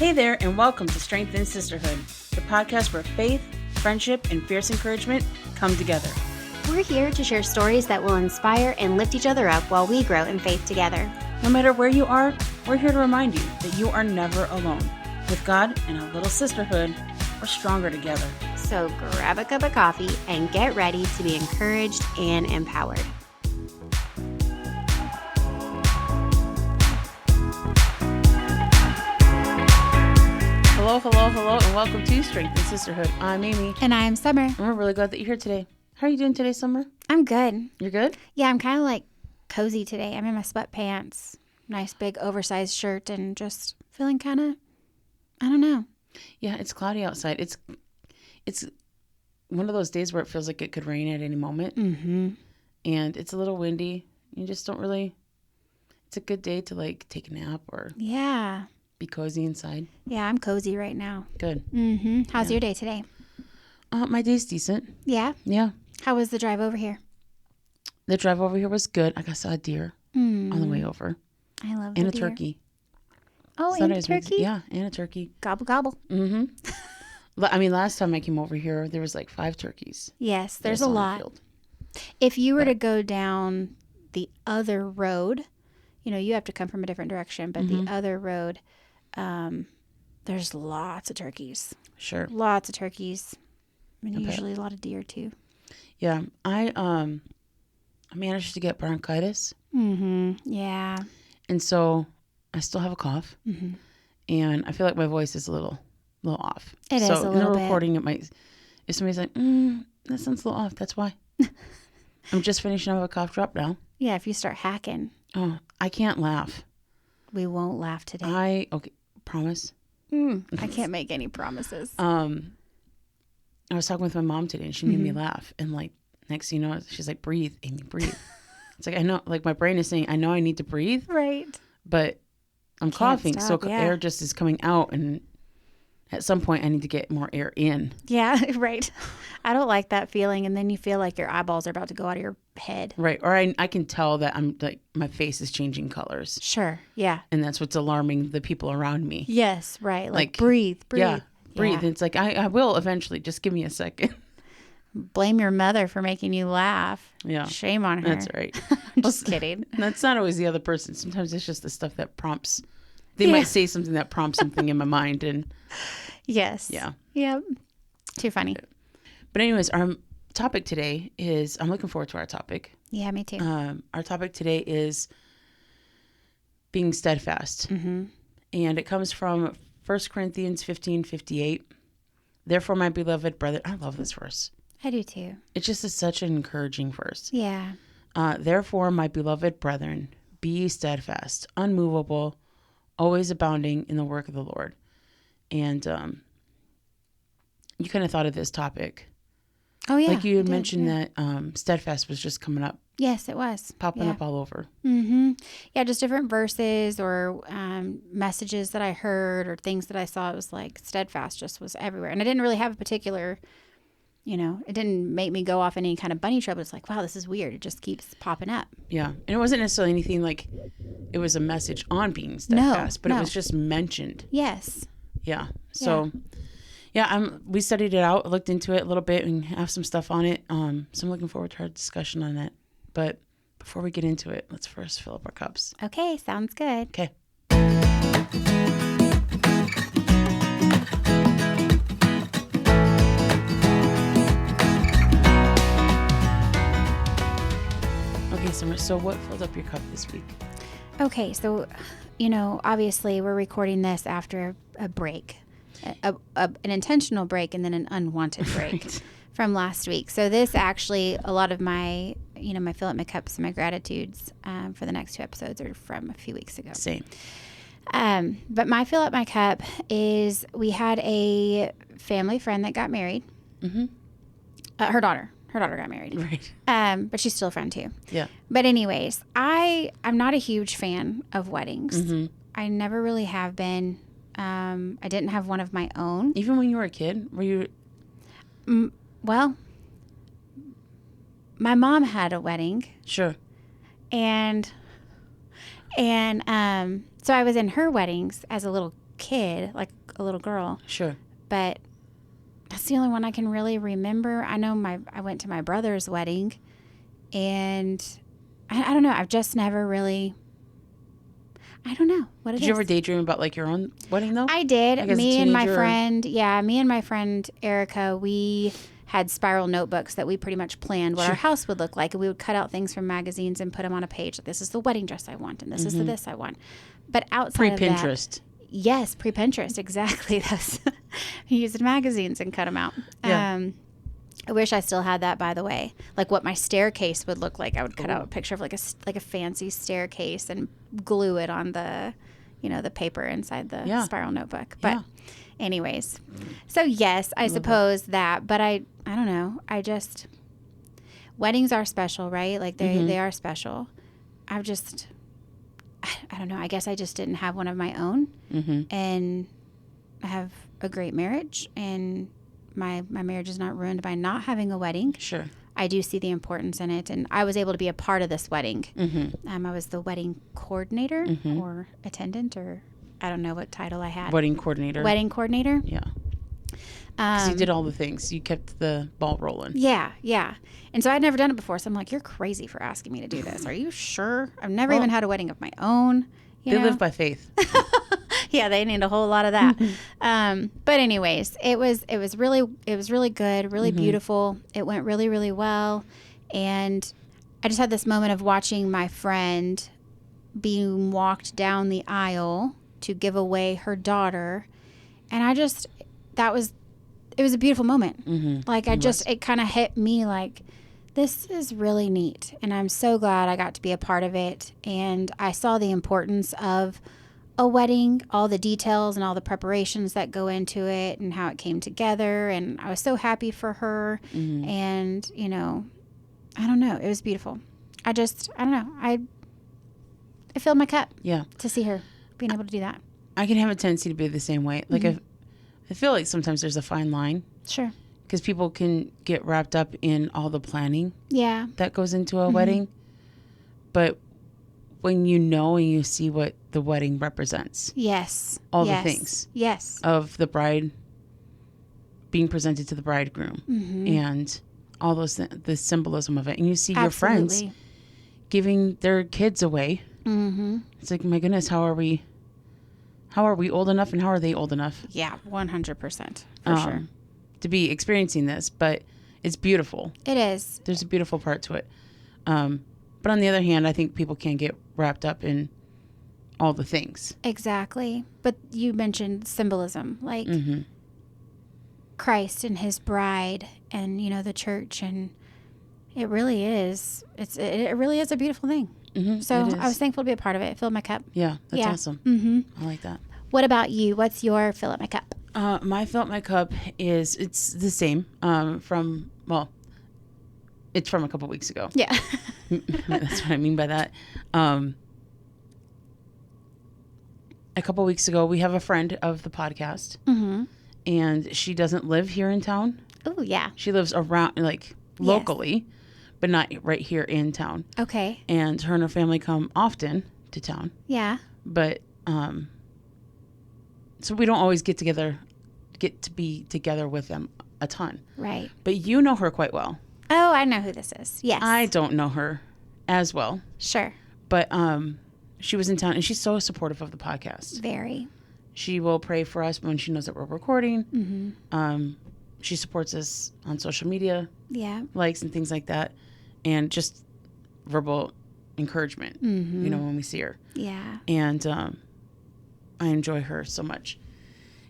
Hey there, and welcome to Strength in Sisterhood, the podcast where faith, friendship, and fierce encouragement come together. We're here to share stories that will inspire and lift each other up while we grow in faith together. No matter where you are, we're here to remind you that you are never alone. With God and a little sisterhood, we're stronger together. So grab a cup of coffee and get ready to be encouraged and empowered. Hello, and welcome to Strength in Sisterhood. I'm Amy. And I'm Summer. And we're really glad that you're here today. How are you doing today, Summer? I'm good. You're good? Yeah, I'm kind of like cozy today. I'm in my sweatpants, nice big oversized shirt, and just feeling kind of, I don't know. Yeah, it's cloudy outside. It's one of those days where it feels like it could rain at any moment. Mm-hmm. And it's a little windy. You just don't really, it's a good day to like take a nap or be cozy inside. Yeah, I'm cozy right now. Good. Mm-hmm. How's your day today? My day's decent. Yeah? Yeah. How was the drive over here? The drive over here was good. I saw a deer on the way over. I love and the a deer. turkey. Oh, So and that a was turkey? Yeah, and a turkey. Gobble, gobble. Mm-hmm. I mean, last time I came over here, there was like 5 turkeys. Yes, there's that I a saw in the lot. field. If you were to go down the other road, you know, you have to come from a different direction, but the other road, there's lots of turkeys. Sure. Lots of turkeys. And I bet. usually a lot of deer too. Yeah, I managed to get bronchitis, Mm-hmm. Yeah. and so I still have a cough, and I feel like my voice is a little off. It is so a in little the bit. recording, it might. If somebody's like, that sounds a little off, that's why. I'm just finishing up a cough drop now. Yeah, if you start hacking, Oh, I can't laugh. we won't laugh today. Okay, promise. I can't make any promises. I was talking with my mom today, and she made me laugh. And like next thing you know, she's like, "Breathe, Amy, breathe." It's like I know, like my brain is saying, I know I need to breathe, Right. but I'm coughing, stop, so yeah. air just is coming out, and at some point I need to get more air in. Yeah, right. I don't like that feeling. And then you feel like your eyeballs are about to go out of your head. Right, or I can tell that I'm like my face is changing colors, Sure. Yeah. and that's what's alarming the people around me. Yes. Right. Like Like, breathe. Yeah, breathe. Yeah. It's like I will eventually. Just give me a second. Blame your mother for making you laugh. Yeah, Shame on her. that's right. Just kidding. That's not always the other person. Sometimes it's just the stuff that prompts. They might say something that prompts something in my mind, and Yes. yeah. Yep. Too funny. But anyways, our topic today is. I'm looking forward to our topic. Yeah, me too. Our topic today is being steadfast, and it comes from 1 Corinthians 15:58. Therefore, my beloved brother, I love this verse. I do too. It just is such an encouraging verse. Yeah. Therefore, my beloved brethren, be ye steadfast, unmovable, always abounding in the work of the Lord. And you kind of thought of this topic. Oh, yeah. Like you I had did, mentioned yeah. that steadfast was just coming up, Yes, it was. popping up all over. Mm-hmm. Yeah, just different verses or messages that I heard or things that I saw. It was like steadfast just was everywhere. And I didn't really have a particular, it didn't make me go off any kind of bunny trail, but it's like, wow, this is weird. It just keeps popping up. Yeah. And it wasn't necessarily anything like it was a message on being steadfast, but it was just mentioned. Yes. Yeah. So, we studied it out, looked into it a little bit, and have some stuff on it. So I'm looking forward to our discussion on that. But before we get into it, let's first fill up our cups. Okay, sounds good. Okay. Okay, Summer, so what filled up your cup this week? Okay, so, obviously we're recording this after a break, an intentional break and then an unwanted break Right. from last week. So this actually, a lot of my, my fill up my cups and my gratitudes for the next 2 episodes are from a few weeks ago. Same. But my fill up my cup is we had a family friend that got married. Mm-hmm. Her daughter got married. Right. But she's still a friend too. Yeah. But anyways, I'm not a huge fan of weddings. Mm-hmm. I never really have been. I didn't have one of my own. Even when you were a kid, were you? Well, my mom had a wedding. Sure. And so I was in her weddings as a little kid, like a little girl. Sure. But that's the only one I can really remember. I know I went to my brother's wedding, and I don't know. I've just never really. I don't know what it is. Did you ever daydream about like your own wedding though? I did. Like as a me and my teenager, friend, me and my friend Erica, we had spiral notebooks that we pretty much planned what our house would look like, and we would cut out things from magazines and put them on a page. Like, this is the wedding dress I want, and this is the this I want. But outside of that, Pre-Pinterest. Yes, pre-Pinterest, exactly. We used magazines and cut them out. Yeah. I wish I still had that, by the way. Like what my staircase would look like. I would cut out a picture of like a fancy staircase and glue it on the, the paper inside the spiral notebook. But anyways, so yes, I suppose that. But I don't know. Weddings are special, right? Like they are special. I don't know. I guess I just didn't have one of my own. And I have a great marriage, and my marriage is not ruined by not having a wedding. Sure. I do see the importance in it, and I was able to be a part of this wedding. I was the wedding coordinator or attendant, or I don't know what title I had. Wedding coordinator. Wedding coordinator. Yeah. Because you did all the things. You kept the ball rolling. Yeah. And so I'd never done it before, so I'm like, you're crazy for asking me to do this. Are you sure? I've never even had a wedding of my own. They live by faith. Yeah, they need a whole lot of that. But anyways, it was really good, really beautiful. It went really, really well. And I just had this moment of watching my friend being walked down the aisle to give away her daughter. And it was a beautiful moment. Like it kind of hit me like, this is really neat. And I'm so glad I got to be a part of it. And I saw the importance of a wedding, all the details and all the preparations that go into it and how it came together. And I was so happy for her. And, I don't know. It was beautiful. I don't know. I filled my cup. Yeah. To see her being able to do that. I can have a tendency to be the same way. Like I feel like sometimes there's a fine line. Sure. Because people can get wrapped up in all the planning. Yeah. That goes into a wedding. But when you know and you see what the wedding represents. Yes. All the things. Yes. Of the bride being presented to the bridegroom. And all those the symbolism of it. And you see your friends giving their kids away. It's like, my goodness, how are we old enough and how are they old enough? Yeah, 100%. For sure. To be experiencing this, but it's beautiful. It is. There's a beautiful part to it. But on the other hand, I think people can get wrapped up in all the things. Exactly. But you mentioned symbolism, like Christ and his bride and, the church. And it really is. It really is a beautiful thing. So I was thankful to be a part of it. It filled my cup. Yeah, that's awesome. I like that. What about you? What's your fill up my cup? My fill up my cup it's the same it's from a couple weeks ago. Yeah. That's what I mean by that. A couple weeks ago, we have a friend of the podcast, and she doesn't live here in town. Oh, yeah. She lives around, locally, but not right here in town. Okay. And her and her family come often to town. Yeah. But, so we don't always get to be together with them a ton. Right. But you know her quite well. Oh, I know who this is. Yes. I don't know her as well. Sure. But she was in town, and she's so supportive of the podcast. Very. She will pray for us when she knows that we're recording. She supports us on social media. Yeah. Likes and things like that. And just verbal encouragement, when we see her. Yeah. And I enjoy her so much.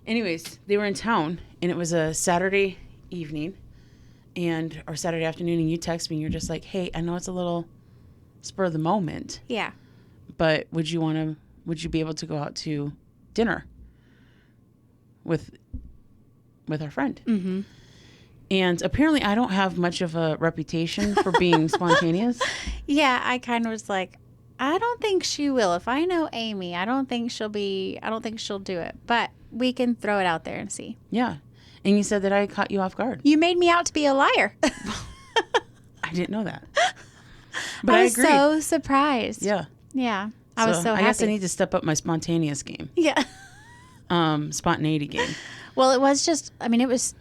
Anyways, they were in town, and it was a Saturday evening or Saturday afternoon, and you text me, and you're just like, hey, I know it's a little spur of the moment. Yeah. But would you be able to go out to dinner with our friend? And apparently I don't have much of a reputation for being spontaneous. Yeah, I kind of was like, I don't think she will. If I know Amy, I don't think she'll do it. But we can throw it out there and see. Yeah. And you said that I caught you off guard. You made me out to be a liar. I didn't know that. But I was agreed. So surprised. Yeah. Yeah. I was so happy. I guess I need to step up my spontaneous game. Yeah. spontaneity game. Well, it was just, I mean, it was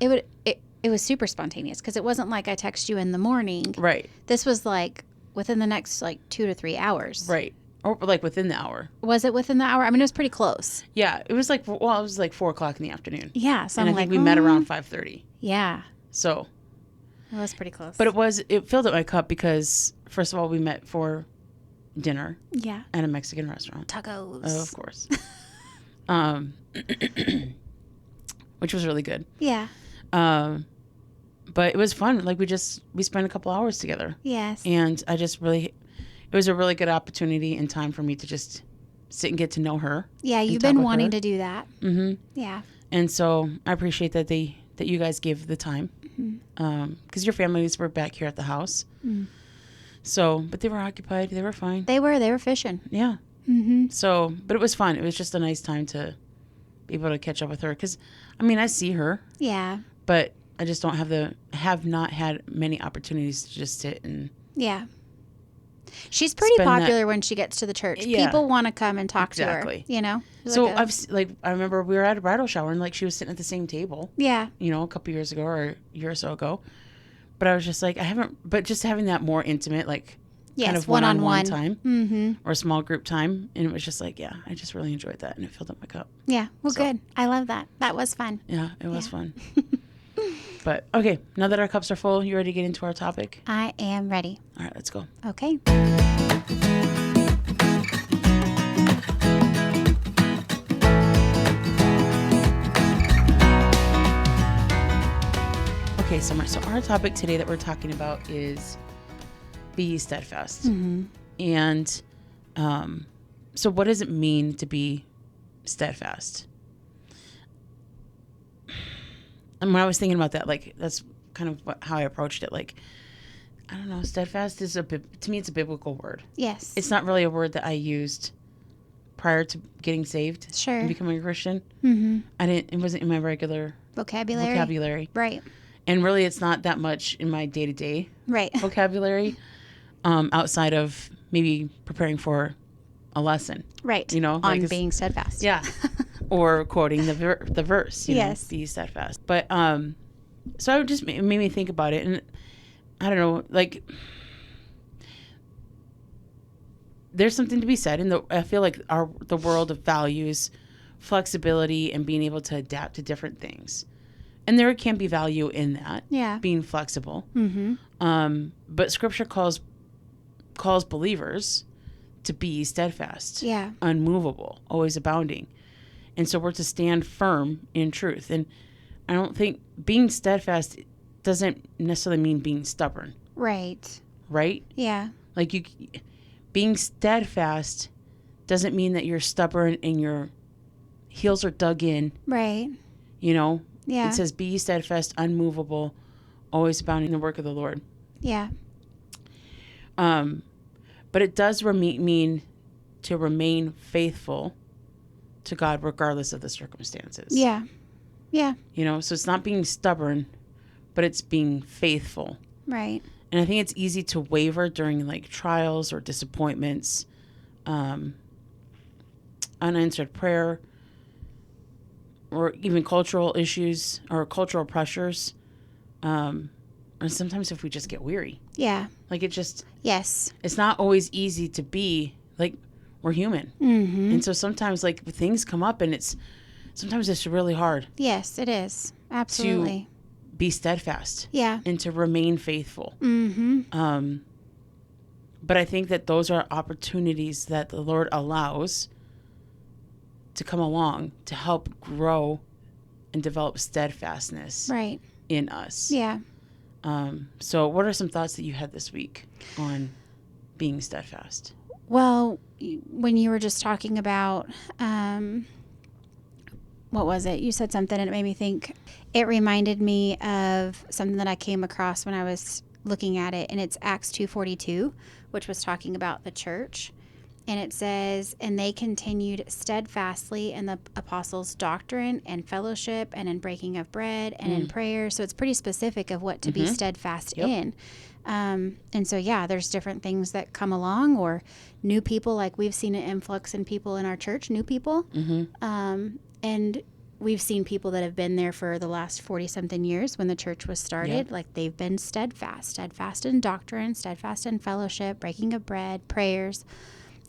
super spontaneous because it wasn't like I text you in the morning. Right. This was like within the next like 2 to 3 hours. Right. Or like within the hour. Was it within the hour? I mean, it was pretty close. Yeah. It was like 4:00 in the afternoon. Yeah. So and I'm I think like, we met around 5:30. Yeah. So. It was pretty close. But it filled up my cup because, first of all, we met for dinner. Yeah. At a Mexican restaurant. Tacos. Oh, of course. Which was really good. Yeah. But it was fun. Like we spent a couple hours together. Yes. And it was a really good opportunity and time for me to just sit and get to know her. Yeah, you've been wanting to do that. Mm-hmm. Yeah. And so I appreciate that you guys gave the time. Because your families were back here at the house. Mm. So, but they were occupied. They were fine. They were fishing. Yeah. Mm-hmm. So, but it was fun. It was just a nice time to be able to catch up with her. Because, I mean, I see her. Yeah. But I just have not had many opportunities to just sit and. Yeah. She's pretty popular when she gets to the church. Yeah. People want to come and talk to her. You know. So I remember we were at a bridal shower and like she was sitting at the same table. Yeah. You know, a couple years ago or a year or so ago, but I was just like but just having that more intimate kind of one-on-one time or small group time, and it was just like I just really enjoyed that and it filled up my cup. Yeah. Well, good. I love that. That was fun. Yeah, it was fun. But okay, now that our cups are full, you ready to get into our topic? I am ready. All right, let's go. Okay. Okay, Summer. So our topic today that we're talking about is be ye steadfast. Mm-hmm. And so what does it mean to be steadfast? And when I was thinking about that, that's kind of how I approached it. I don't know, steadfast is to me, it's a biblical word. Yes. It's not really a word that I used prior to getting saved. Sure. And becoming a Christian. Mm-hmm. It wasn't in my regular vocabulary. Right. And really, it's not that much in my day-to-day vocabulary outside of maybe preparing for a lesson. Right. You know? On being steadfast. Yeah. Or quoting the verse. Yes. Be steadfast. But so it just made me think about it. And I don't know, there's something to be said. And I feel like the world values flexibility and being able to adapt to different things. And there can be value in that. Yeah. Being flexible. Mm-hmm. But Scripture calls believers to be steadfast. Yeah. Unmovable. Always abounding. And so we're to stand firm in truth. And I don't think being steadfast doesn't necessarily mean being stubborn. Right. Right? Yeah. Being steadfast doesn't mean that you're stubborn and your heels are dug in. Right. You know? Yeah. It says, be ye steadfast, unmovable, always abounding in the work of the Lord. Yeah. But it does mean to remain faithful to God regardless of the circumstances. Yeah. Yeah. You know, so it's not being stubborn, but it's being faithful. Right. And I think it's easy to waver during trials or disappointments, unanswered prayer, or even cultural issues or cultural pressures. And sometimes if we just get weary. Yeah. Yes. It's not always easy to be, we're human. Mm-hmm. And so sometimes things come up and sometimes it's really hard. Yes, it is. Absolutely. To be steadfast. Yeah. And to remain faithful. Mm-hmm. But I think that those are opportunities that the Lord allows to come along to help grow and develop steadfastness in us. Yeah. So what are some thoughts that you had this week on being steadfast? Well, when you were just talking about, what was it? You said something and it made me think. It reminded me of something that I came across when I was looking at it, and it's Acts 2:42, which was talking about the church. And it says, and they continued steadfastly in the apostles' doctrine and fellowship and in breaking of bread and in prayer. So it's pretty specific of what to be steadfast in. And so, there's different things that come along, or new people, we've seen an influx in people in our church, new people. Mm-hmm. And we've seen people that have been there for the last 40 something years when the church was started. Yep. Like they've been steadfast in doctrine, steadfast in fellowship, breaking of bread, prayers,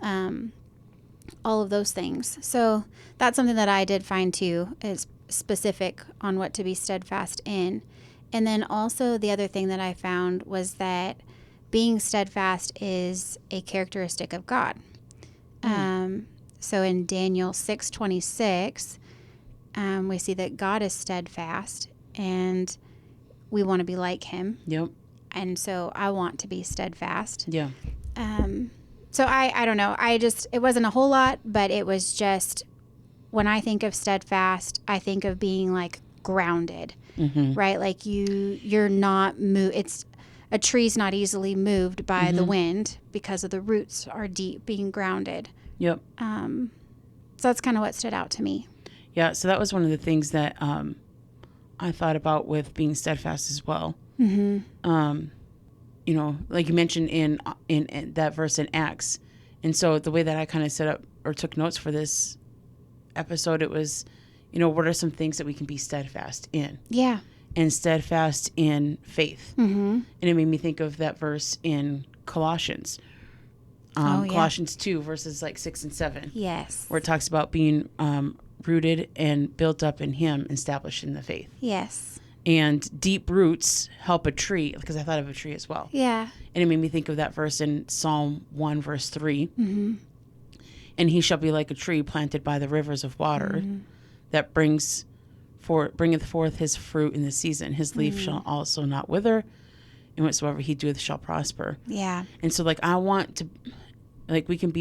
all of those things. So that's something that I did find too, is specific on what to be steadfast in. And then also the other thing that I found was that being steadfast is a characteristic of God. So in Daniel 6:26, we see that God is steadfast and we want to be like him. Yep. And so I want to be steadfast. Yeah. So I don't know. It wasn't a whole lot, but it was just, when I think of steadfast, I think of being like grounded, right? Like you're not it's a tree's not easily moved by the wind because of the roots are deep, being grounded. Yep. So that's kind of what stood out to me. Yeah. So that was one of the things that I thought about with being steadfast as well. You know, like you mentioned in that verse in Acts. And so the way that I kind of set up or took notes for this episode, it was, you know, what are some things that we can be steadfast in? Yeah. And steadfast in faith. And it made me think of that verse in Colossians. Colossians 2, verses like 6 and 7. Yes. Where it talks about being rooted and built up in him, established in the faith. Yes. And deep roots help a tree, because I thought of a tree as well. Yeah. And it made me think of that verse in Psalm 1, verse 3. And he shall be like a tree planted by the rivers of water that bringeth forth his fruit in the season. His leaf shall also not wither, and whatsoever he doeth shall prosper. Yeah. And so, like, I want to, like, we can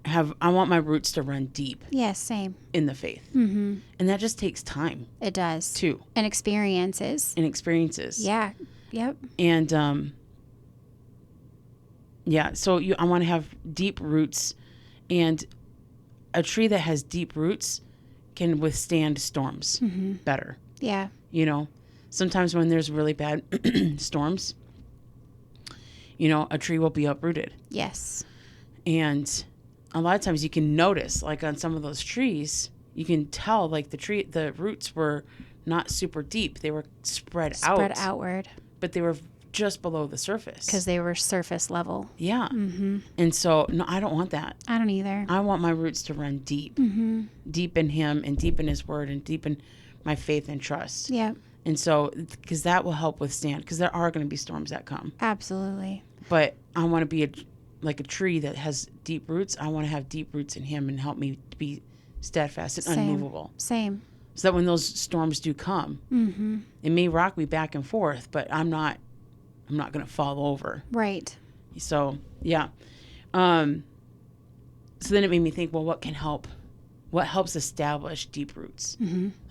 I want my roots to run deep. Yes, same. In the faith. And that just takes time. It does. Too. And experiences. Yeah. Yep. And, yeah, so I want to have deep roots, and a tree that has deep roots can withstand storms better. Yeah. You know, sometimes when there's really bad storms, you know, a tree will be uprooted. Yes. And a lot of times you can notice, like on some of those trees, you can tell like the roots were not super deep. They were spread outward. But they were just below the surface. Because they were surface level. Yeah. And so, no, I don't want that. I don't either. I want my roots to run deep. Deep in him and deep in his word and deep in my faith and trust. Yeah. And so, because that will help withstand, because there are going to be storms that come. Absolutely. But I want to be like a tree that has deep roots. I want to have deep roots in him and help me to be steadfast and unmovable. Same. So that when those storms do come, it may rock me back and forth, but I'm not going to fall over. Right. So, yeah. So then it made me think, well, what can help? What helps establish deep roots?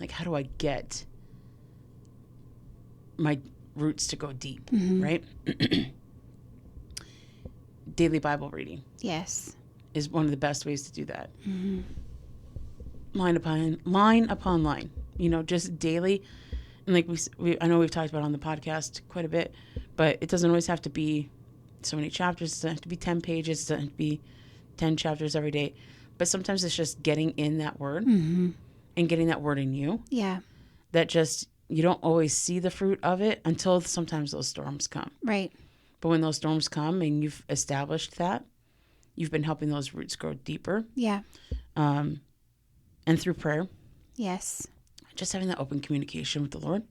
Like, how do I get my roots to go deep, right? Daily Bible reading. Yes. Is one of the best ways to do that. Line upon line, you know, just daily. And like I know we've talked about on the podcast quite a bit, but it doesn't always have to be so many chapters. It doesn't have to be 10 pages. It doesn't have to be 10 chapters every day. But sometimes it's just getting in that word and getting that word in you. Yeah. That just, you don't always see the fruit of it until sometimes those storms come. Right. But when those storms come and you've established that, you've been helping those roots grow deeper. Yeah. And through prayer. Yes. Just having that open communication with the Lord.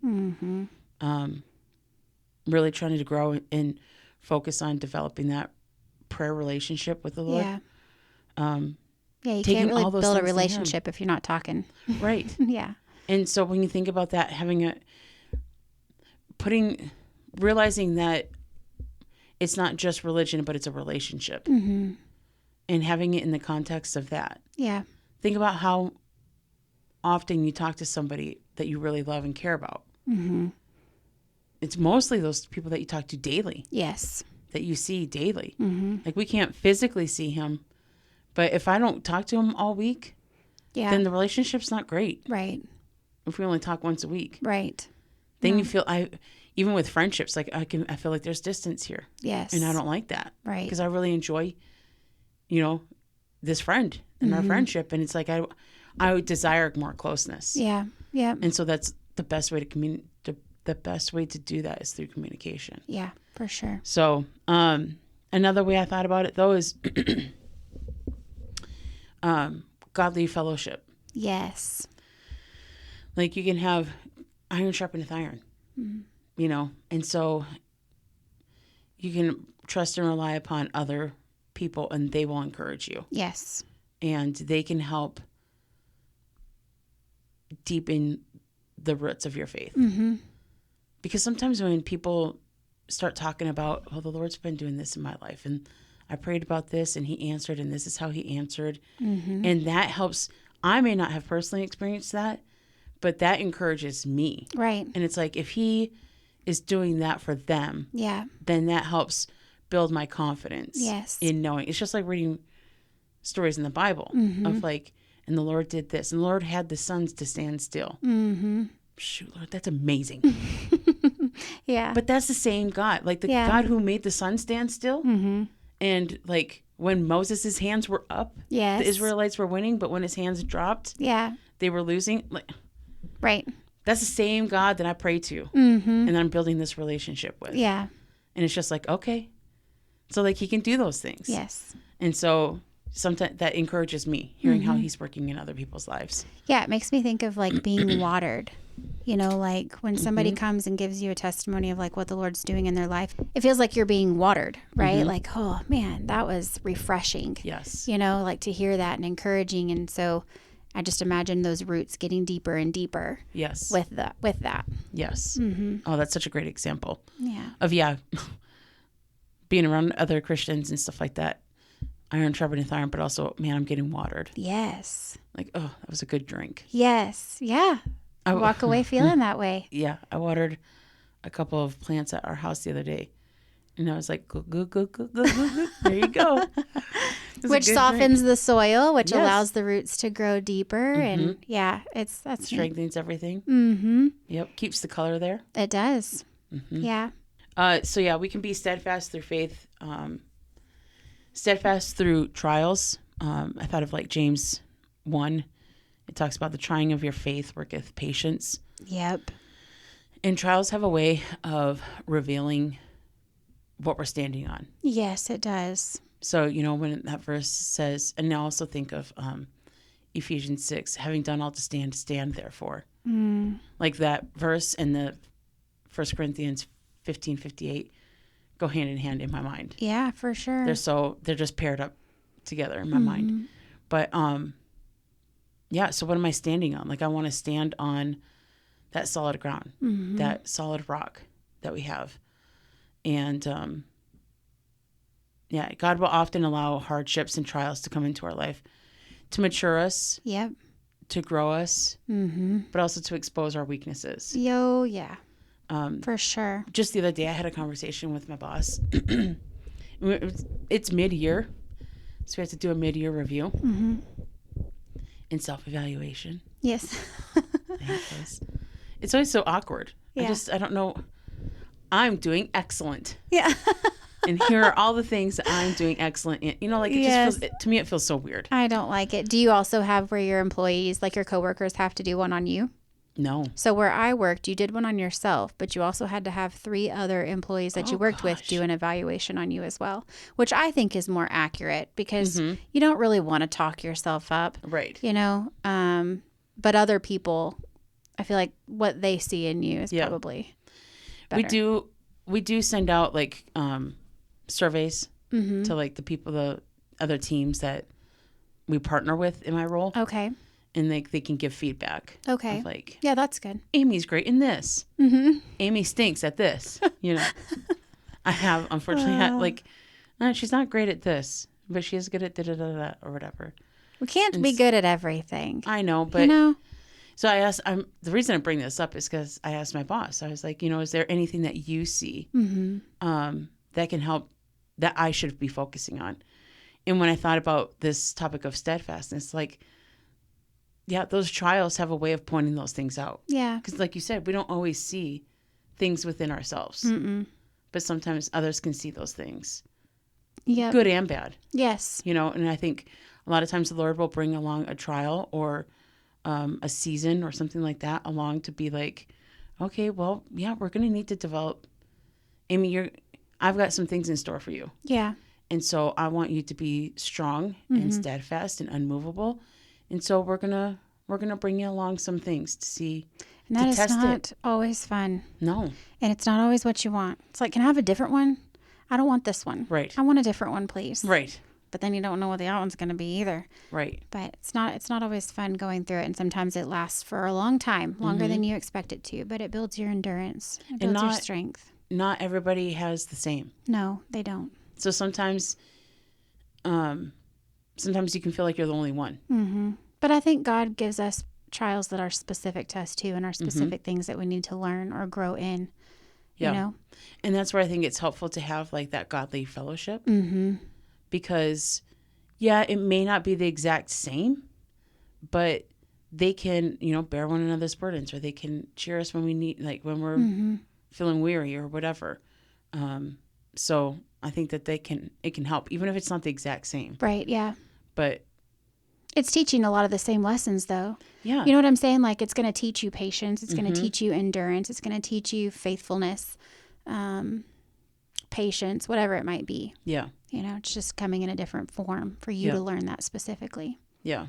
Really trying to grow and focus on developing that prayer relationship with the Lord. Yeah. Yeah, you can't really build a relationship if you're not talking. Right. Yeah. And so when you think about that, realizing that it's not just religion, but it's a relationship. And having it in the context of that. Yeah. Think about how often you talk to somebody that you really love and care about. It's mostly those people that you talk to daily. Yes. That you see daily. Like, we can't physically see him, but if I don't talk to him all week, then the relationship's not great. Right. If we only talk once a week. Right. Then you feel, even with friendships, like I feel like there's distance here. Yes. And I don't like that. Right. Because I really enjoy, this friend and our friendship. And it's like, I would desire more closeness. Yeah. Yeah. And so that's the best way to communicate. The best way to do that is through communication. Yeah, for sure. So, another way I thought about it though is godly fellowship. Yes. Like you can have iron sharpeneth iron, you know, and so you can trust and rely upon other people and they will encourage you. Yes. And they can help deepen the roots of your faith. Mm-hmm. Because sometimes when people start talking about, oh, the Lord's been doing this in my life and I prayed about this and he answered and this is how he answered. Mm-hmm. And that helps. I may not have personally experienced that, but that encourages me. Right. And it's like, if he is doing that for them, Yeah. then that helps build my confidence Yes. in knowing. It's just like reading stories in the Bible of like, and the Lord did this and the Lord had the suns to stand still. Mm-hmm. Shoot, Lord, that's amazing. Yeah. But that's the same God, like the God who made the sun stand still. Mm-hmm. And like when Moses' hands were up, Yes. the Israelites were winning, but when his hands dropped, Yeah. they were losing. Like, Right. that's the same God that I pray to Mm-hmm. and I'm building this relationship with. Yeah. And it's just like, okay. So like he can do those things. Yes. And so sometimes that encourages me, hearing how he's working in other people's lives. Yeah. It makes me think of like being watered. You know, like when somebody comes and gives you a testimony of like what the Lord's doing in their life, it feels like you're being watered, right? Like, oh man, that was refreshing. Yes. You know, like to hear that and encouraging. And so I just imagine those roots getting deeper and deeper Yes. with that. Yes. Mm-hmm. Oh, that's such a great example Yeah. of, being around other Christians and stuff like that. Iron sharpeneth iron, but also, man, I'm getting watered. Yes. Like, oh, that was a good drink. Yes. Yeah. I Walk away feeling that way. Yeah, I watered a couple of plants at our house the other day. And I was like, go, go, go, go, go, go, go. There you go. Which softens the soil, which Yes. allows the roots to grow deeper. And yeah, that's neat. Strengthens everything. Mm-hmm. Yep. Keeps the color there. It does. Mm-hmm. Yeah. So yeah, we can be steadfast through faith, steadfast through trials. I thought of like James 1. It talks about the trying of your faith worketh patience. Yep. And trials have a way of revealing what we're standing on. Yes, it does. So, you know, when that verse says, and I also think of Ephesians 6, having done all to stand therefore. Like that verse and the 1 Corinthians 15:58 go hand in hand in my mind. Yeah, for sure. They're just paired up together in my mind. But yeah, so what am I standing on? Like I want to stand on that solid ground, that solid rock that we have. And yeah, God will often allow hardships and trials to come into our life to mature us, Yep. to grow us, but also to expose our weaknesses. Yeah. For sure. Just the other day, I had a conversation with my boss. It's mid-year, so we have to do a mid-year review and self-evaluation. Yes. It's always so awkward. Yeah. I don't know. I'm doing excellent. Yeah. And here are all the things that I'm doing excellent in. You know, like it just feels, to me, it feels so weird. I don't like it. Do you also have where your employees, like your coworkers, have to do one on you? No. So where I worked, you did one on yourself, but you also had to have 3 other employees that you worked with do an evaluation on you as well, which I think is more accurate because you don't really want to talk yourself up. Right. You know, but other people, I feel like what they see in you is probably better. We do send out like surveys to like the people, the other teams that we partner with in my role. Okay. And they can give feedback. Okay. Of like, yeah, that's good. Amy's great in this. Amy stinks at this. You know, I have, unfortunately, she's not great at this, but she is good at da-da-da-da or whatever. We can't be good at everything. I know, but... You know? So I asked, the reason I bring this up is because I asked my boss, I was like, you know, is there anything that you see that can help, that I should be focusing on? And when I thought about this topic of steadfastness, like, yeah, those trials have a way of pointing those things out. Yeah. Because like you said, we don't always see things within ourselves. But sometimes others can see those things. Yeah. Good and bad. Yes. You know, and I think a lot of times the Lord will bring along a trial or a season or something like that along to be like, okay, well, yeah, we're going to need to develop. Amy, I've got some things in store for you. Yeah. And so I want you to be strong and steadfast and unmovable. And so we're going to bring you along some things to see. And that to is test not it. always fun. No. And it's not always what you want. It's like, can I have a different one? I don't want this one. Right. I want a different one, please. Right. But then you don't know what the other one's going to be either. Right. But it's not always fun going through it. And sometimes it lasts for a long time, longer than you expect it to. But it builds your endurance. It builds your strength. Not everybody has the same. No, they don't. So sometimes you can feel like you're the only one. Mm-hmm. But I think God gives us trials that are specific to us too, and are specific things that we need to learn or grow in. Yeah. You know? And that's where I think it's helpful to have like that godly fellowship. Mm-hmm. Because, yeah, it may not be the exact same, but they can, bear one another's burdens, or they can cheer us when we need, like when we're feeling weary or whatever. So I think that it can help, even if it's not the exact same. Right. Yeah. But it's teaching a lot of the same lessons, though. Yeah. You know what I'm saying? Like, it's going to teach you patience. It's going to teach you endurance. It's going to teach you faithfulness, patience, whatever it might be. Yeah. It's just coming in a different form for you to learn that specifically. Yeah.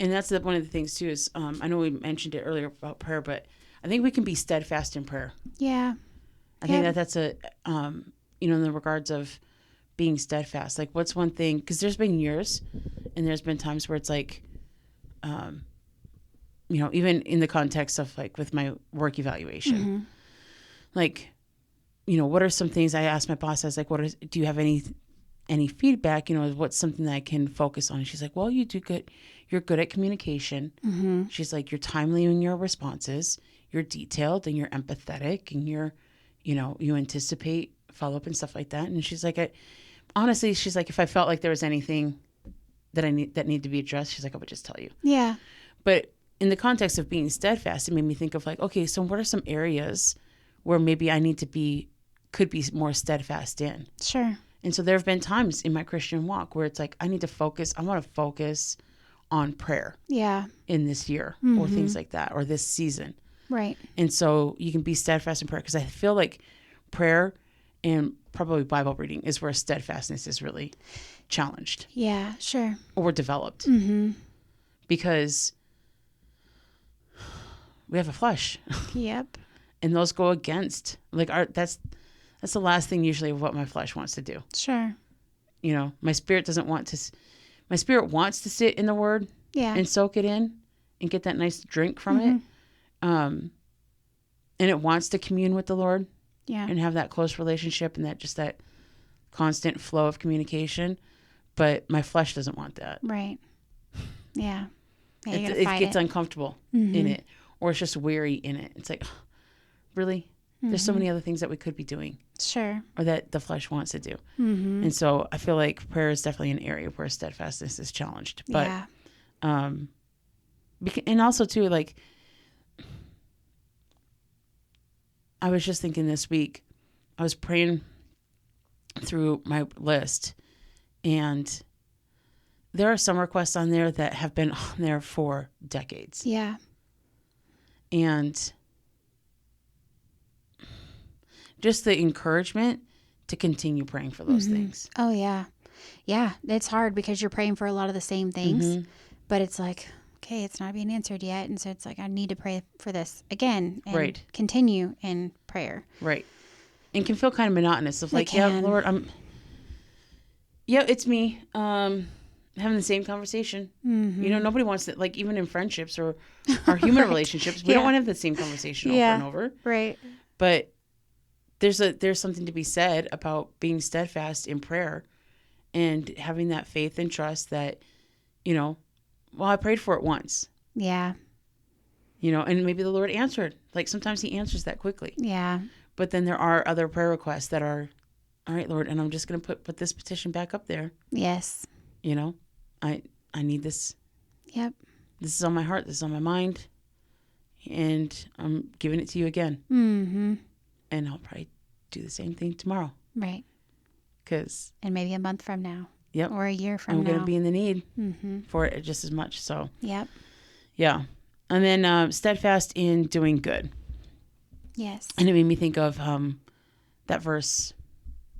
And that's one of the things, too, is I know we mentioned it earlier about prayer, but I think we can be steadfast in prayer. Yeah. I think that's a, in the regards of being steadfast. Like, what's one thing? Because there's been years and there's been times where it's like, even in the context of like with my work evaluation, like, what are some things I asked my boss? I was like, do you have any feedback? What's something that I can focus on? And she's like, well, you do good. You're good at communication. Mm-hmm. She's like, you're timely in your responses. You're detailed and you're empathetic and you anticipate follow-up and stuff like that. And she's like, honestly, she's like, if I felt like there was anything that needed to be addressed, she's like, I would just tell you. Yeah. But in the context of being steadfast, it made me think of like, okay, so what are some areas where maybe I could be more steadfast in? Sure. And so there have been times in my Christian walk where it's like, I want to focus on prayer. Yeah. In this year or things like that, or this season. Right. And so you can be steadfast in prayer, because I feel like prayer and probably Bible reading is where steadfastness is really challenged. Yeah, sure. Or developed. Mm-hmm. Because we have a flesh. Yep. And those go against, like, that's the last thing usually of what my flesh wants to do. Sure. My spirit wants to sit in the word and soak it in and get that nice drink from it. And it wants to commune with the Lord and have that close relationship and that constant flow of communication. But my flesh doesn't want that. Right. Yeah. It gets uncomfortable in it, or it's just weary in it. It's like, really? There's so many other things that we could be doing. Sure. Or that the flesh wants to do. Mm-hmm. And so I feel like prayer is definitely an area where steadfastness is challenged. But, and also too, like, I was just thinking this week, I was praying through my list, and there are some requests on there that have been on there for decades. Yeah. And just the encouragement to continue praying for those things. Oh, yeah. Yeah. It's hard because you're praying for a lot of the same things, but it's like, okay, it's not being answered yet. And so it's like, I need to pray for this again and continue in prayer. Right. And can feel kind of monotonous of like, yeah, Lord, it's me having the same conversation. Mm-hmm. Nobody wants to, like, even in friendships or our human relationships, we don't want to have the same conversation over and over. Right. But there's something to be said about being steadfast in prayer and having that faith and trust that, I prayed for it once. Yeah. And maybe the Lord answered. Like, sometimes he answers that quickly. Yeah. But then there are other prayer requests that are, all right, Lord, and I'm just going to put this petition back up there. Yes. I need this. Yep. This is on my heart. This is on my mind. And I'm giving it to you again. Mm-hmm. And I'll probably do the same thing tomorrow. Right. And maybe a month from now. Yep. Or a year from now. I'm going to be in the need for it just as much. So. Yep. Yeah. And then steadfast in doing good. Yes. And it made me think of that verse,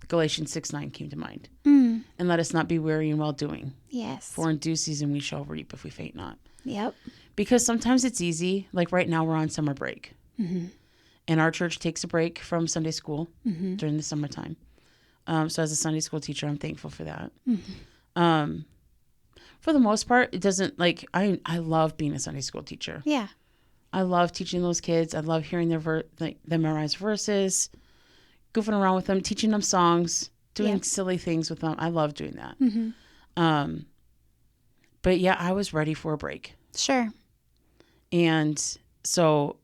Galatians 6:9 came to mind. Mm. And let us not be weary in well doing. Yes. For in due season we shall reap if we faint not. Yep. Because sometimes it's easy. Like right now we're on summer break. Mm-hmm. And our church takes a break from Sunday school during the summertime. So as a Sunday school teacher, I'm thankful for that. Mm-hmm. For the most part, it doesn't I love being a Sunday school teacher. Yeah. I love teaching those kids. I love hearing them memorize verses, goofing around with them, teaching them songs, doing silly things with them. I love doing that. Mm-hmm. But yeah, I was ready for a break. Sure. And so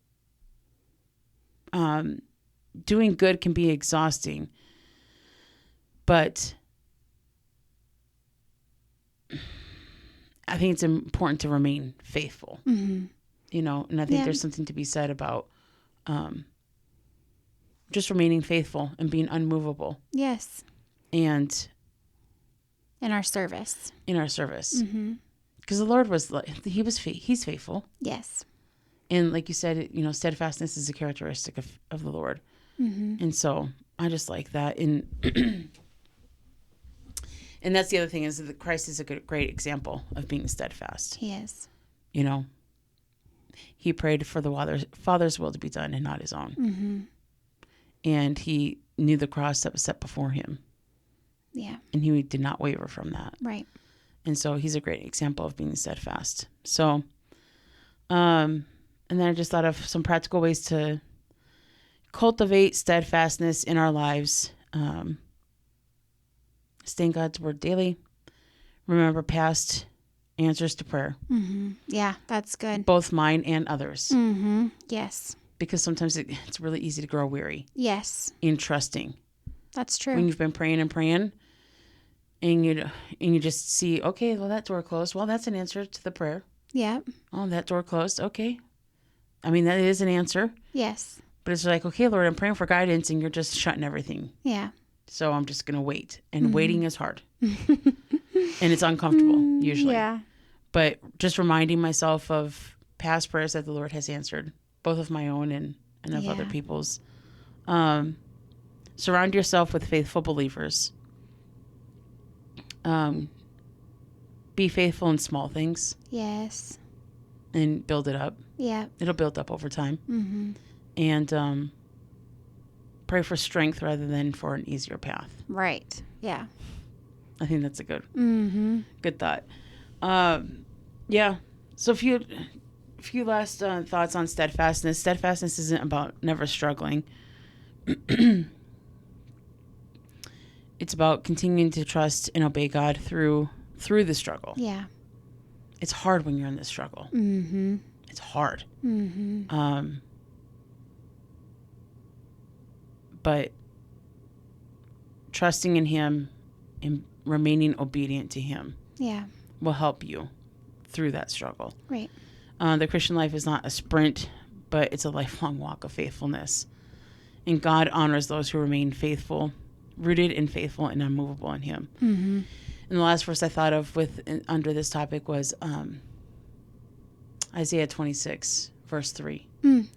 doing good can be exhausting, but I think it's important to remain faithful, and I think there's something to be said about just remaining faithful and being unmovable. Yes. And in our service. Because the Lord he's faithful. Yes. And like you said, steadfastness is a characteristic of the Lord. Mm-hmm. And so I just like that. And that's the other thing, is that Christ is a great example of being steadfast. He is. He prayed for the Father's will to be done and not his own. Mm-hmm. And he knew the cross that was set before him. Yeah. And he did not waver from that. Right. And so he's a great example of being steadfast. So, and then I just thought of some practical ways to cultivate steadfastness in our lives. Stay in God's word daily. Remember past answers to prayer. Mm-hmm. Yeah, that's good. Both mine and others. Mm-hmm. Yes. Because sometimes it's really easy to grow weary. Yes. In trusting. That's true. When you've been praying and praying, and you just see, okay, well, that door closed. Well, that's an answer to the prayer. Yeah. Oh, that door closed. Okay. I mean, that is an answer. Yes. But it's like, okay, Lord, I'm praying for guidance, and you're just shutting everything. Yeah. So I'm just going to wait. And waiting is hard. And it's uncomfortable, usually. Yeah. But just reminding myself of past prayers that the Lord has answered, both of my own and of other people's. Surround yourself with faithful believers. Be faithful in small things. Yes. And build it up. Yeah. It'll build up over time. Mm-hmm. And pray for strength rather than for an easier path. Right. Yeah. I think that's a good thought. Yeah. So a few last thoughts on steadfastness. Steadfastness isn't about never struggling. It's about continuing to trust and obey God through the struggle. Yeah. It's hard when you're in the struggle. Mm-hmm. It's hard. Mm-hmm. But trusting in him and remaining obedient to him will help you through that struggle. Right. The Christian life is not a sprint, but it's a lifelong walk of faithfulness. And God honors those who remain faithful, rooted and faithful and unmovable in him. Mm-hmm. And the last verse I thought of under this topic was Isaiah 26, verse 3.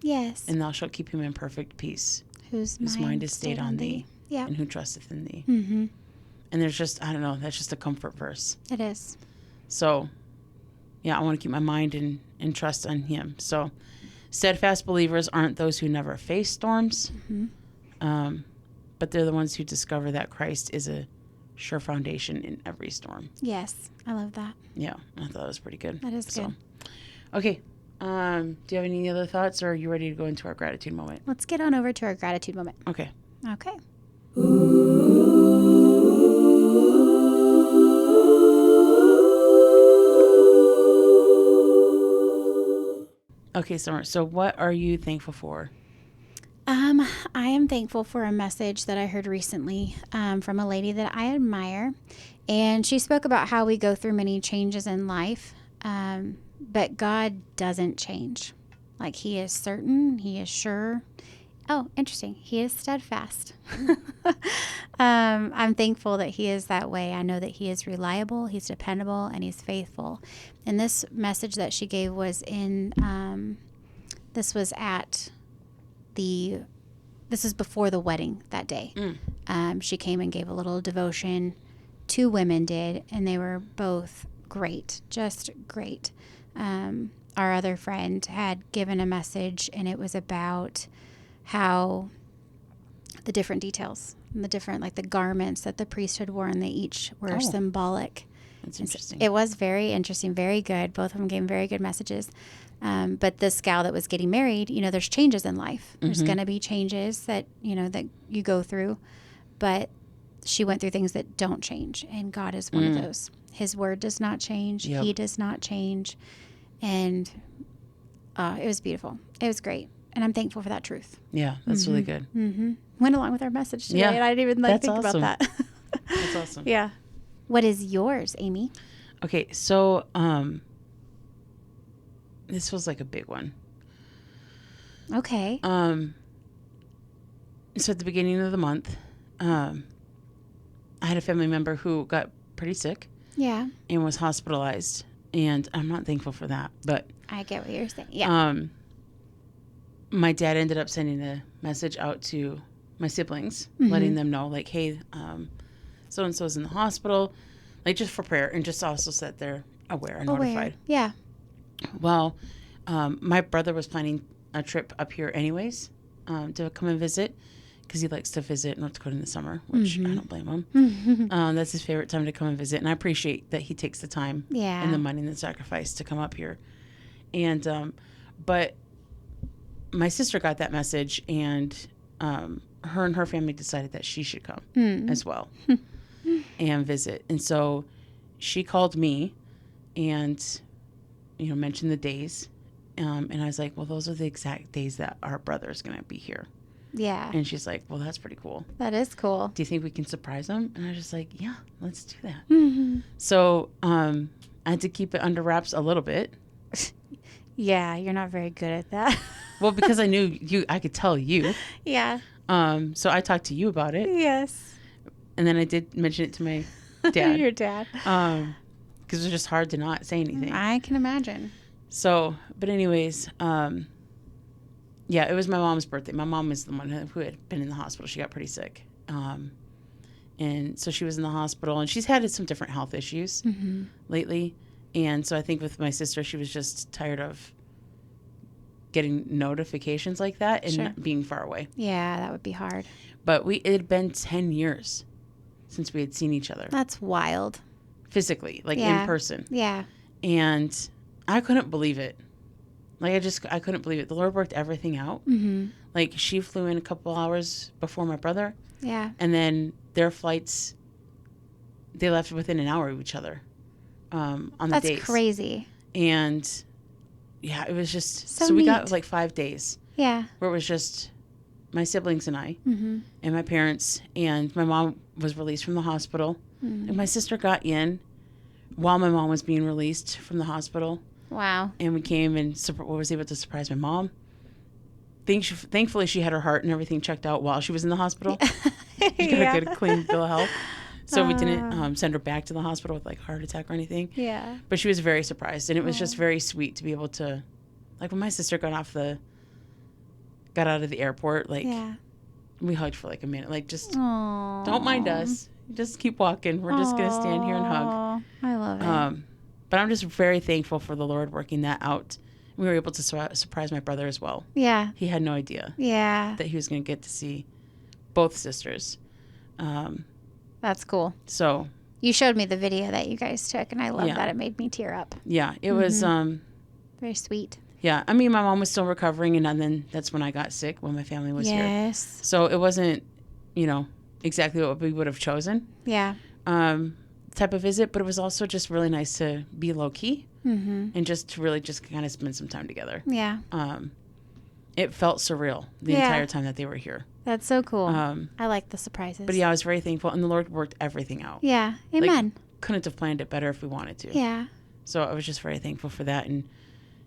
Yes. And thou shalt keep him in perfect peace, whose mind is stayed on thee, yeah, and who trusteth in thee. Mm-hmm. And there's just, I don't know, that's just a comfort verse. It is. So, yeah, I want to keep my mind and trust on him. So, steadfast believers aren't those who never face storms, but they're the ones who discover that Christ is a sure foundation in every storm. Yes, I love that. Yeah, I thought that was pretty good. That is good. Okay. Do you have any other thoughts, or are you ready to go into our gratitude moment? Let's get on over to our gratitude moment. Okay. Okay. Okay, Summer. So what are you thankful for? I am thankful for a message that I heard recently from a lady that I admire. And she spoke about how we go through many changes in life, but God doesn't change. Like, he is certain, he is sure. Oh, interesting. He is steadfast. I'm thankful that he is that way. I know that he is reliable, he's dependable, and he's faithful. And this message that she gave was this was before the wedding that day. She came and gave a little devotion. 2 women did, and they were both great, just great. Our other friend had given a message, and it was about how the different details, and the different, like the garments that the priesthood wore, and they each were symbolic. That's interesting. It was very interesting, very good. Both of them gave very good messages. But this gal that was getting married, there's changes in life. There's going to be changes that you go through, but she went through things that don't change, and God is one of those. His word does not change. Yep. He does not change. And it was beautiful. It was great. And I'm thankful for that truth. Yeah, that's really good. Went along with our message today, and I didn't even think about that. That's awesome. Yeah. What is yours, Amy? Okay, so this was like a big one. Okay. So at the beginning of the month, I had a family member who got pretty sick. Yeah. And was hospitalized, and I'm not thankful for that, but I get what you're saying. Yeah. My dad ended up sending a message out to my siblings, letting them know, like, hey, so-and-so's in the hospital, like, just for prayer, and just also so that they're aware and notified. Yeah. Well, my brother was planning a trip up here anyways, to come and visit, because he likes to visit North Dakota in the summer, which I don't blame him. That's his favorite time to come and visit, and I appreciate that he takes the time and the money and the sacrifice to come up here. And but my sister got that message, and her and her family decided that she should come as well and visit. And so she called me and mentioned the days, and I was like, well, those are the exact days that our brother is going to be here. Yeah. And she's like, well, that's pretty cool. That is cool. Do you think we can surprise him? And I was just like, yeah, let's do that. So I had to keep it under wraps a little bit. Yeah, you're not very good at that. Well, because I knew I could tell you. Yeah. So I talked to you about it. Yes. And then I did mention it to my dad. Your dad. Because it was just hard to not say anything. I can imagine. So, but anyways, yeah, it was my mom's birthday. My mom is the one who had been in the hospital. She got pretty sick. And so she was in the hospital, and she's had some different health issues lately. And so I think with my sister, she was just tired of getting notifications like that and being far away. Yeah, that would be hard. But it had been 10 years since we had seen each other. That's wild. Physically, like in person. Yeah. And I couldn't believe it. Like, I couldn't believe it. The Lord worked everything out. Like, she flew in a couple hours before my brother. Yeah. And then their flights, they left within an hour of each other on the days. That's crazy. And, yeah, it was just... So we neat. got, like, 5 days. Yeah. Where it was just my siblings and I and my parents. And my mom was released from the hospital. And my sister got in while my mom was being released from the hospital. Wow. And we came and was able to surprise my mom. Thankfully, she had her heart and everything checked out while she was in the hospital. She got a good, clean bill of health. So we didn't send her back to the hospital with, like, heart attack or anything. Yeah. But she was very surprised. And it was just very sweet to be able to, like, when my sister got out of the airport, like, we hugged for, like, a minute. Like, just don't mind us. Just keep walking. We're just going to stand here and hug. I love it. But I'm just very thankful for the Lord working that out. We were able to surprise my brother as well. Yeah. He had no idea that he was going to get to see both sisters. That's cool. So you showed me the video that you guys took, and I love that. It made me tear up. Yeah, it was very sweet. Yeah, I mean, my mom was still recovering, and then that's when I got sick when my family was here. Yes. So it wasn't, exactly what we would have chosen. Yeah. Type of visit, but it was also just really nice to be low key and just to really just kind of spend some time together. Yeah. It felt surreal the entire time that they were here. That's so cool. I like the surprises. But yeah, I was very thankful, and the Lord worked everything out. Yeah. Amen. Like, couldn't have planned it better if we wanted to. Yeah. So I was just very thankful for that, and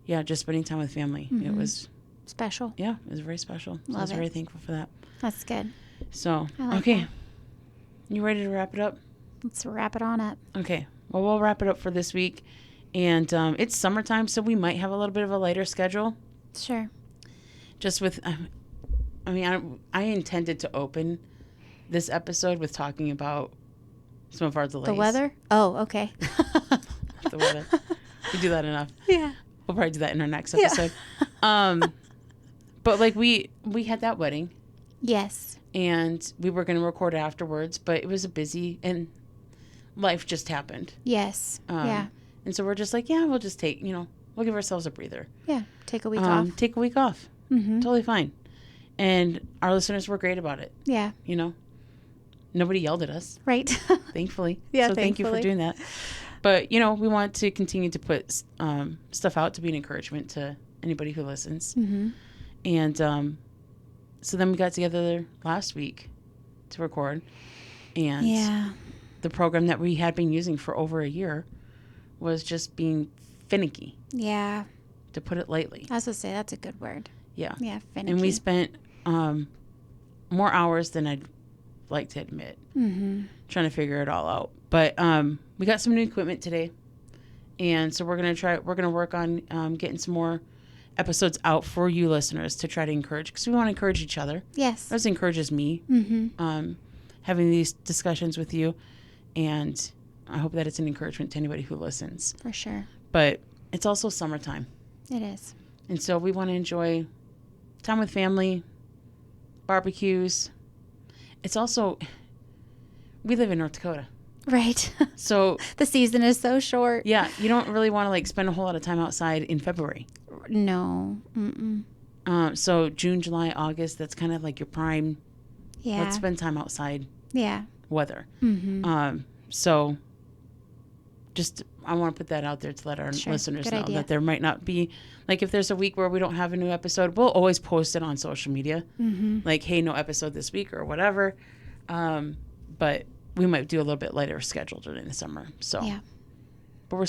yeah, just spending time with family. It was special. Yeah, it was very special. So I Love was it. very thankful for that. That's good. So, I like okay. that. You ready to wrap it up? Let's wrap it on up. Okay. Well, we'll wrap it up for this week. And it's summertime, so we might have a little bit of a lighter schedule. Sure. Just with, I intended to open this episode with talking about some of our delays. The weather? Oh, okay. The weather. We do that enough. Yeah. We'll probably do that in our next episode. But like we had that wedding. Yes. And we were going to record afterwards, but it was a busy, and life just happened. Yes. Yeah. And so we're just like, yeah, we'll just take, we'll give ourselves a breather. Yeah. Take a week off. Take a week off. Mm-hmm. Totally fine. And our listeners were great about it. Yeah. Nobody yelled at us, Right. thankfully. Yeah, so thank you for thankfully. doing that. But, we want to continue to put stuff out to be an encouragement to anybody who listens. Mm-hmm. And so then we got together last week to record. And Yeah. the program that we had been using for over a year was just being finicky, Yeah. to put it lightly. I was going to say, that's a good word. Yeah. Yeah. Finicky. And we spent more hours than I'd like to admit Mm-hmm. trying to figure it all out. But we got some new equipment today. And so we're going to work on getting some more episodes out for you listeners to try to encourage, because we want to encourage each other. Yes. That encourages me, Mm-hmm. having these discussions with you. And I hope that it's an encouragement to anybody who listens. For sure. But it's also summertime. It is. And so we want to enjoy time with family, barbecues. It's also, we live in North Dakota. Right. So, The season is so short. yeah, you don't really want to like spend a whole lot of time outside in February. No. Mm-mm. So June, July, August, that's kind of like your prime. Yeah. Let's spend time outside Yeah. weather. Mm-hmm. So just, I want to put that out there to let our Sure. listeners Good know idea. that there might not be, like if there's a week where we don't have a new episode, we'll always post it on social media. Mm-hmm. Like, hey, no episode this week or whatever. But we might do a little bit lighter schedule during the summer. So, Yeah. but we're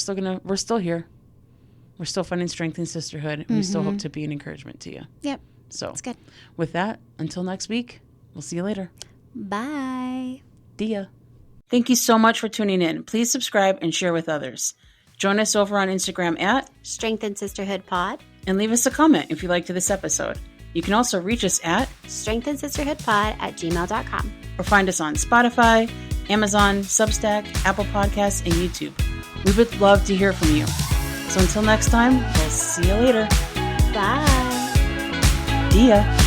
still here. We're still finding strength in sisterhood, and we still hope to be an encouragement to you. Yep. So That's good. with that, until next week, we'll see you later. Bye. Dia. Thank you so much for tuning in. Please subscribe and share with others. Join us over on Instagram at Strength and Sisterhood Pod. and leave us a comment if you liked this episode. You can also reach us at Strength and Sisterhood Pod at gmail.com. or find us on Spotify, Amazon, Substack, Apple Podcasts, and YouTube. We would love to hear from you. So until next time, we'll see you later. Bye. Dia.